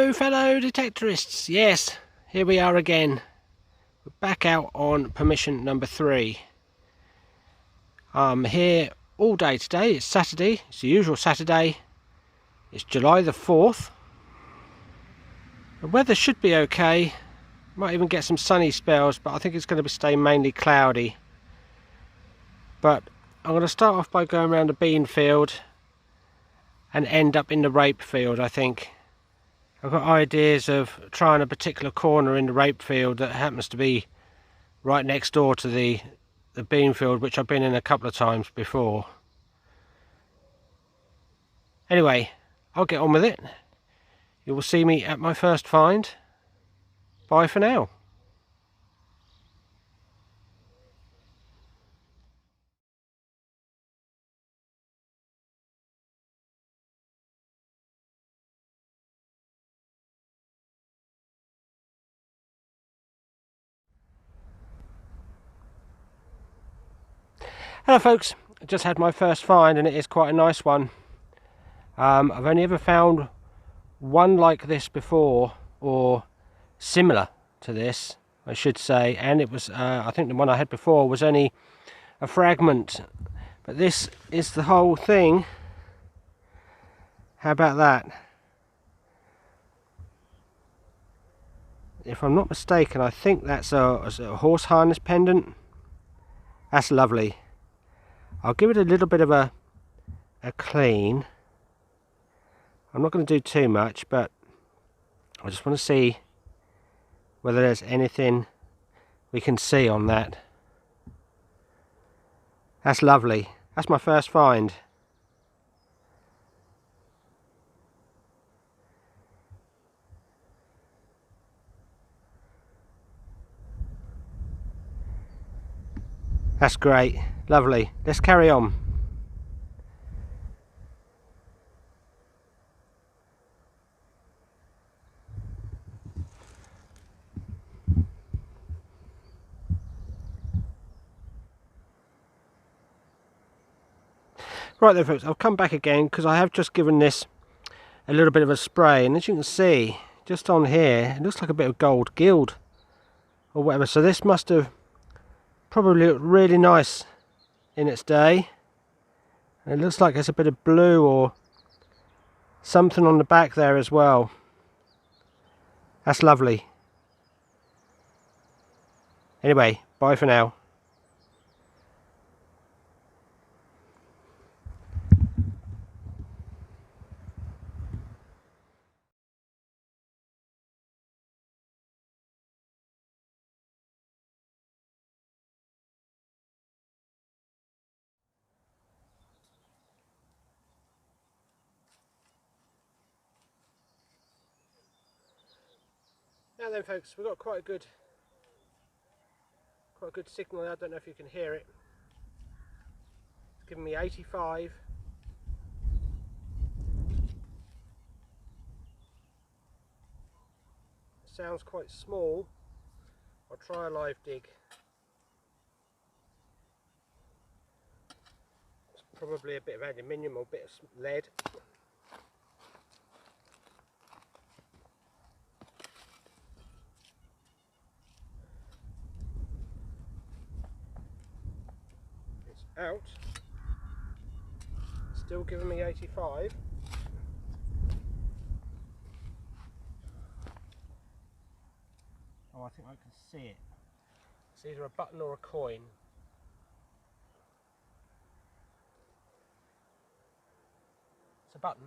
Hello fellow detectorists, yes, here we are again. We're back out on permission number 3. I'm here all day today. It's Saturday, it's the usual Saturday. It's July the 4th. The weather should be okay. Might even get some sunny spells, but I think it's going to stay mainly cloudy. But I'm going to start off by going around the bean field and end up in the rape field, I think. I've got ideas of trying a particular corner in the rape field that happens to be right next door to the bean field, which I've been in a couple of times before. Anyway, I'll get on with it. You will see me at my first find. Bye for now. Hello folks, I just had my first find and it is quite a nice one. I've only ever found one like this before, or similar to this I should say, and it was I think the one I had before was only a fragment, but this is the whole thing. How about that? If I'm not mistaken, I think that's a horse harness pendant. That's lovely. I'll give it a little bit of a clean. I'm not going to do too much, but I just want to see whether there's anything we can see on that. That's lovely. That's my first find. That's great. Lovely. Let's carry on. Right then folks, I've come back again because I have just given this a little bit of a spray, and as you can see just on here it looks like a bit of gold gild or whatever, so this must have probably looked really nice in its day. And it looks like there's a bit of blue or something on the back there as well. That's lovely. Anyway, bye for now. Now then folks, we've got quite a good signal there. I don't know if you can hear it. It's giving me 85. It sounds quite small. I'll try a live dig. It's probably a bit of aluminium or a bit of lead. It's out. Still giving me 85. Oh, I think I can see it. It's either a button or a coin. It's a button.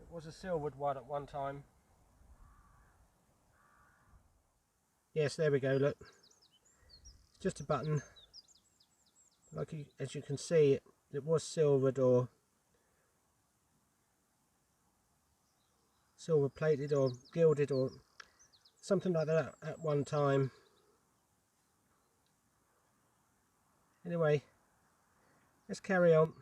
It was a silvered one at one time. Yes, there we go, look. It's just a button. As you can see, it was silvered or silver plated or gilded or something like that at one time. Anyway, let's carry on.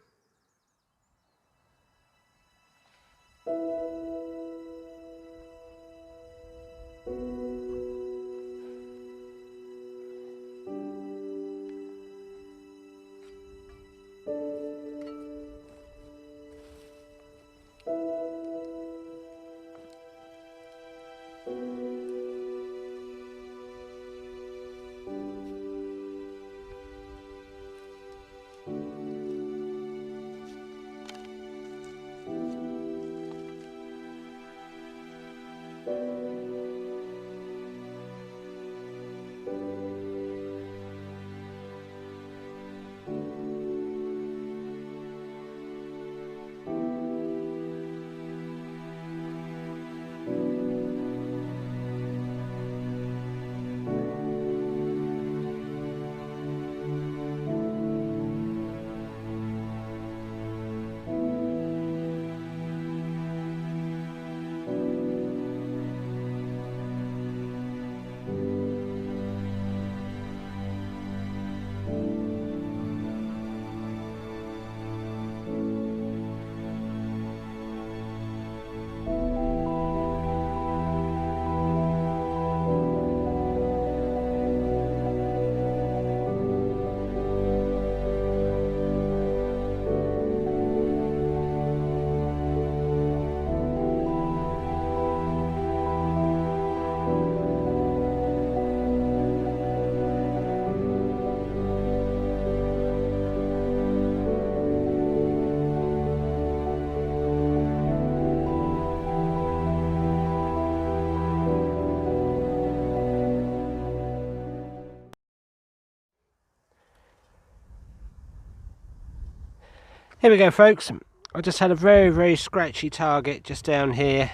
Here we go, folks. I just had a very scratchy target just down here,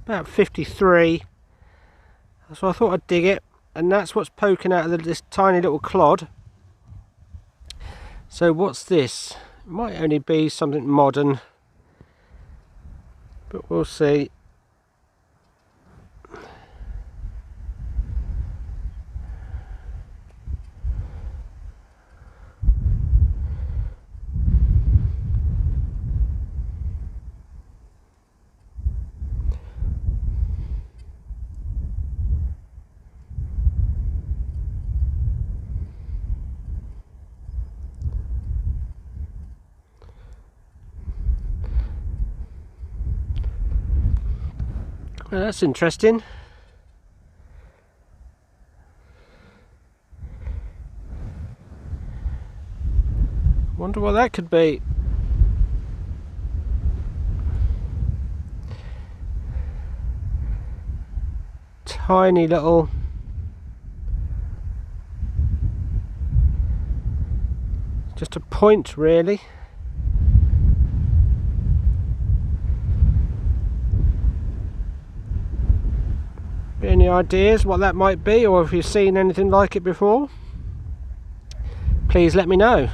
about 53. So I thought I'd dig it, and that's what's poking out of this tiny little clod. So what's this? It might only be something modern, but we'll see. Well, that's interesting. Wonder what that could be. Tiny little just a point, really. Any ideas what that might be, or if you've seen anything like it before, please let me know.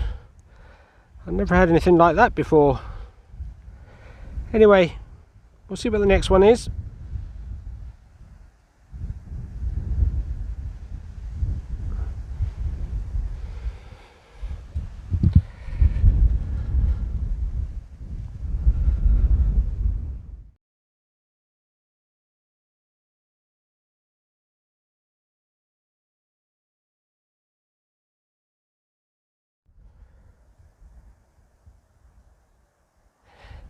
I've never had anything like that before. Anyway, we'll see what the next one is.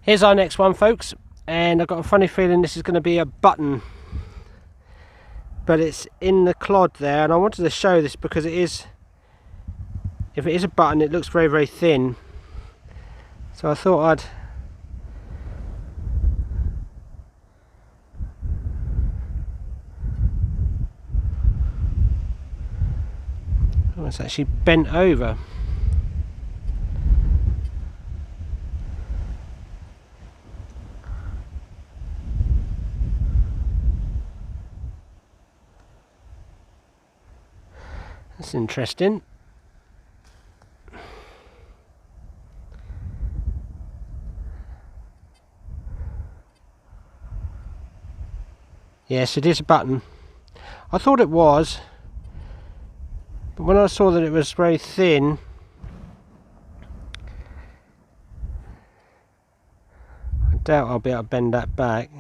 Here's our next one, folks, and I've got a funny feeling this is going to be a button, but it's in the clod there, and I wanted to show this because it is, if it is a button, it looks very thin, so I thought oh, it's actually bent over. That's interesting. Yes, it is a button. I thought it was, but when I saw that it was very thin, I doubt I'll be able to bend that back.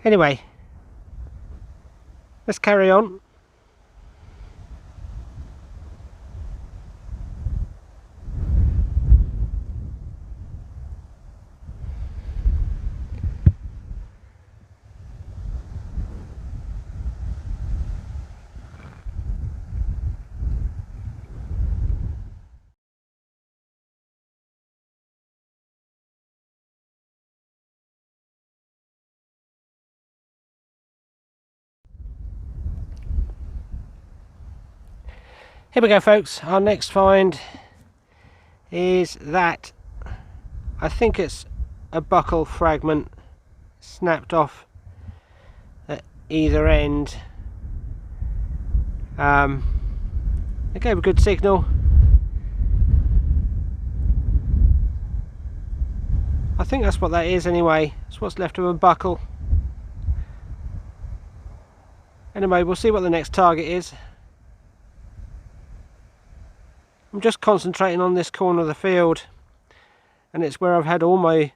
Anyway, let's carry on. Here we go, folks. Our next find is that, I think it's a buckle fragment snapped off at either end. It gave a good signal. I think that's what that is anyway. It's what's left of a buckle. Anyway, we'll see what the next target is. I'm just concentrating on this corner of the field, and it's where I've had all my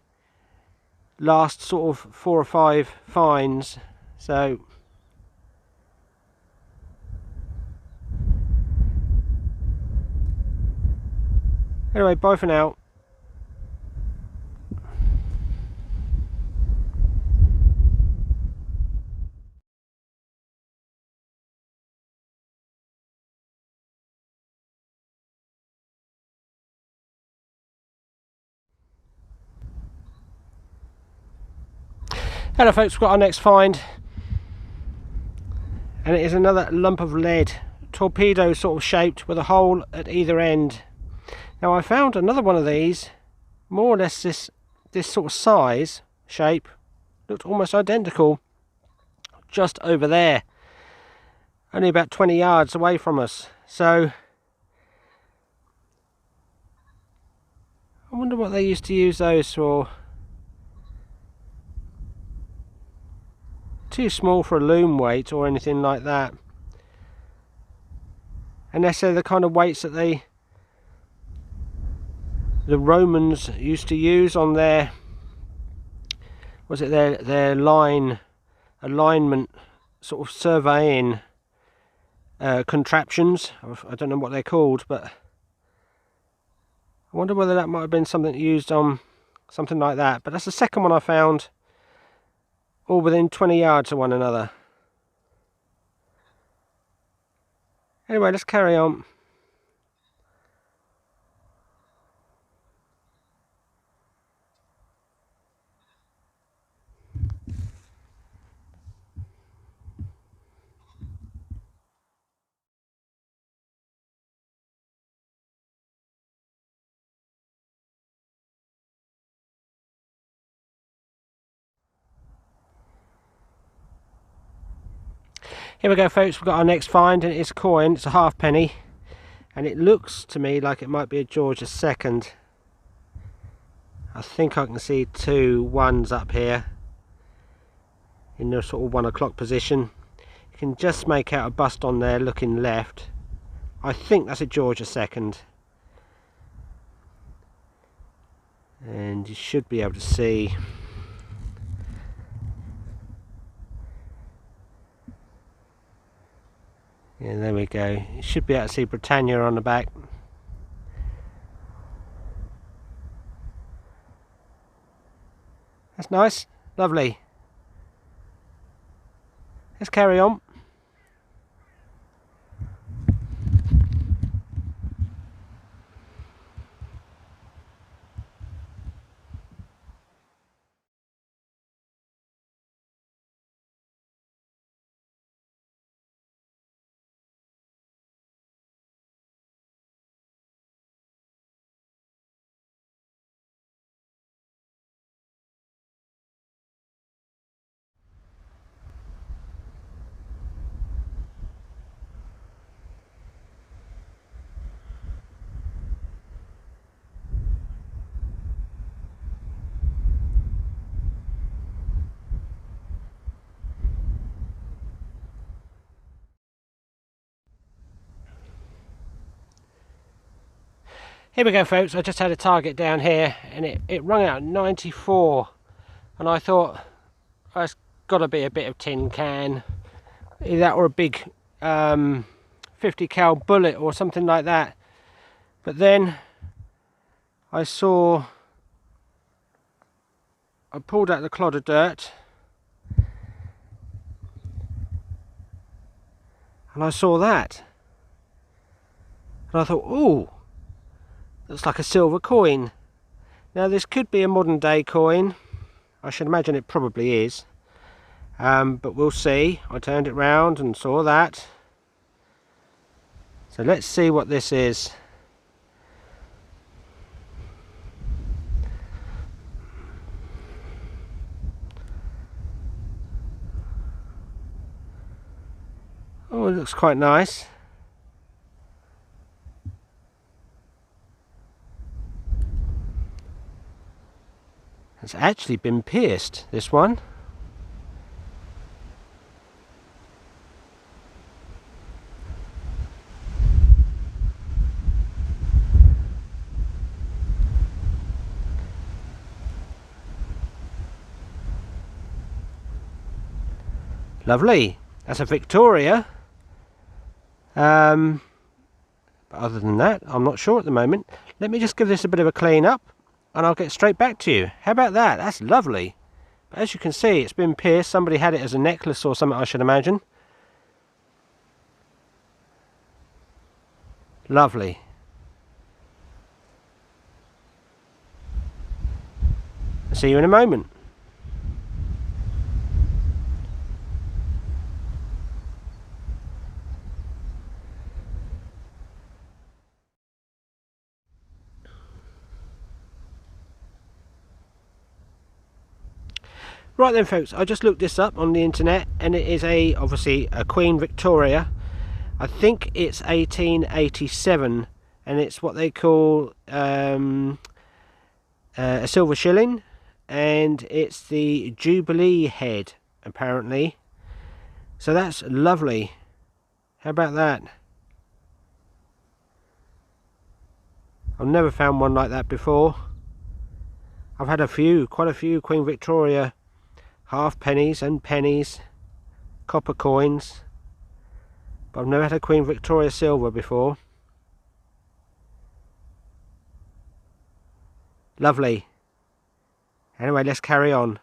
last sort of 4 or 5 finds. So anyway, bye for now. Hello folks, we've got our next find, and it is another lump of lead, torpedo sort of shaped with a hole at either end. Now I found another one of these, more or less this sort of size, shape, looked almost identical, just over there, only about 20 yards away from us. So I wonder what they used to use those for. Too small for a loom weight or anything like that, unless they're the kind of weights that the Romans used to use on their, was it their alignment sort of surveying contraptions. I don't know what they're called, but I wonder whether that might have been something used on something like that. But that's the second one I found, all within 20 yards of one another. Anyway, let's carry on. Here we go, folks, we've got our next find, and it's a coin. It's a halfpenny, and it looks to me like it might be a George II. I think I can see 2 ones up here in the sort of 1 o'clock position. You can just make out a bust on there looking left. I think that's a George II, and you should be able to see yeah, there we go. You should be able to see Britannia on the back. That's nice, lovely. Let's carry on. Here we go, folks. I just had a target down here, and it rung out 94, and I thought, oh, it's got to be a bit of tin can, either that or a big 50 cal bullet or something like that. But then I pulled out the clod of dirt, and I saw that, and I thought, oh, looks like a silver coin. Now this could be a modern day coin. I should imagine it probably is, but we'll see. I turned it round and saw that. So let's see what this is. Oh, it looks quite nice. It's actually been pierced, this one. Lovely. That's a Victoria. But other than that, I'm not sure at the moment. Let me just give this a bit of a clean up and I'll get straight back to you. How about that? That's lovely. But as you can see, it's been pierced. Somebody had it as a necklace or something, I should imagine. Lovely. I'll see you in a moment. Right then folks, I just looked this up on the internet and it is obviously a Queen Victoria. I think it's 1887 and it's what they call a silver shilling, and it's the Jubilee head apparently. So that's lovely. How about that? I've never found one like that before. I've had quite a few Queen Victoria half pennies and pennies, copper coins, but I've never had a Queen Victoria silver before. Lovely. Anyway, let's carry on.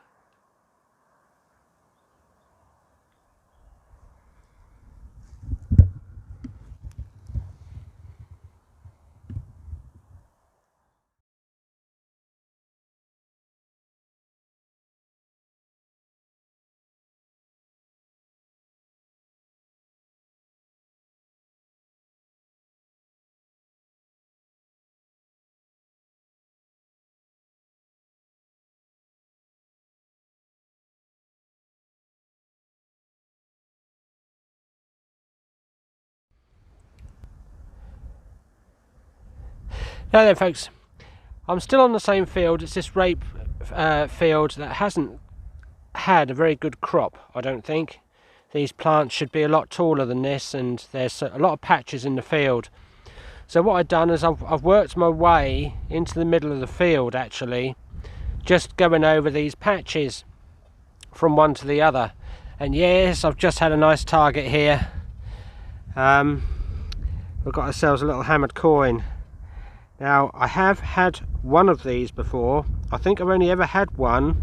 Now then folks, I'm still on the same field. It's this rape field that hasn't had a very good crop, I don't think. These plants should be a lot taller than this, and there's a lot of patches in the field. So what I've done is I've worked my way into the middle of the field actually, just going over these patches from one to the other. And yes, I've just had a nice target here. We've got ourselves a little hammered coin. Now I have had one of these before. I think I've only ever had one,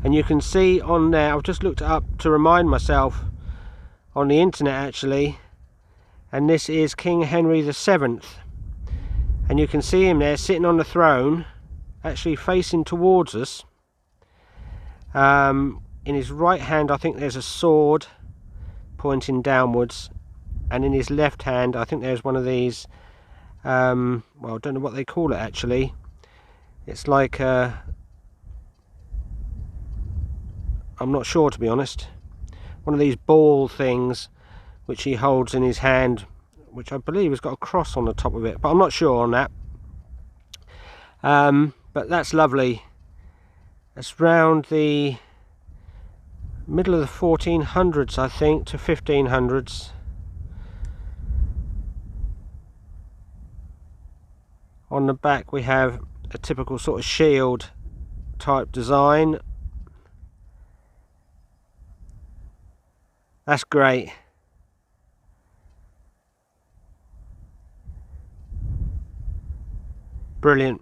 and you can see on there, I've just looked it up to remind myself on the internet actually, and this is King Henry VII, and you can see him there sitting on the throne actually facing towards us. In his right hand I think there's a sword pointing downwards, and in his left hand I think there's one of these well, I don't know what they call it actually. It's like I'm not sure, to be honest. One of these ball things which he holds in his hand, which I believe has got a cross on the top of it, but I'm not sure on that. But that's lovely. It's round the middle of the 1400s, I think, to 1500s. On the back we have a typical sort of shield type design. That's great. Brilliant.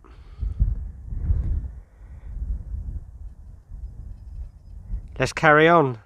Let's carry on.